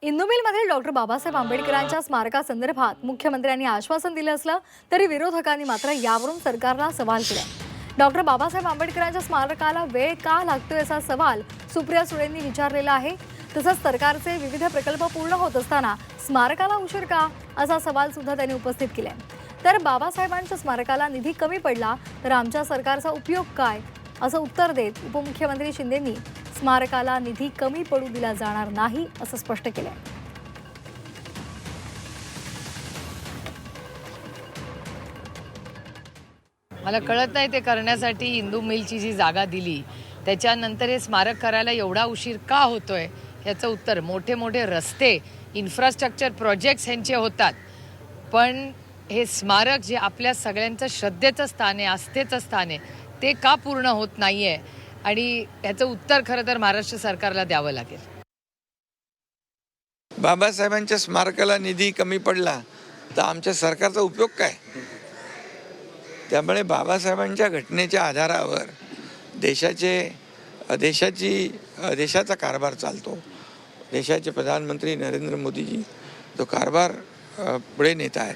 इंदुमिलमधील doctor Babasaheb आंबेडकरांच्या स्मारकासंदर्भात मुख्यमंत्र्यांनी आश्वासन दिलं असलं तरी विरोधकांनी मात्र यावरून सरकारला सवाल केला। डॉक्टर बाबासाहेब आंबेडकरांच्या स्मारकाला वेळ का लागतोय असा सवाल सुप्रिया सुळेंनी विचारलेला आहे। तसंच सरकारचे विविध प्रकल्प पूर्ण होत असताना स्मारकाला उशीर का असा सवाल सुद्धा त्यांनी उपस्थित केलाय। तर बाबासाहेबांच्या स्मारकाला निधी कमी पडला तर आमच्या सरकारचा उपयोग काय असं उत्तर देत उपमुख्यमंत्री शिंदेंनी स्मारकाला निधी कमी पडू दिला जाणार नाही असं स्पष्ट केलं। मला कळत नाही ते करण्यासाठी इंदू मिलची जी जागा दिली त्याच्यानंतर हे स्मारक करायला एवढा उशीर का होतोय याचं उत्तर मोठे मोठे रस्ते इन्फ्रास्ट्रक्चर प्रोजेक्ट्स यांचे होतात, पण हे स्मारक जे आपल्या सगळ्यांचं श्रद्धेचं स्थान आहे, आस्थेचं स्थान आहे, ते का पूर्ण होत नाहीये आणि याचं उत्तर खरं तर महाराष्ट्र सरकारला द्यावं लागेल। बाबासाहेबांच्या स्मारकाला निधी कमी पडला तर आमच्या सरकारचा उपयोग काय? त्यामुळे बाबासाहेबांच्या घटनेच्या आधारावर देशाचा कारभार चालतो। देशाचे प्रधानमंत्री नरेंद्र मोदीजी तो कारभार पुढे नेत आहेत।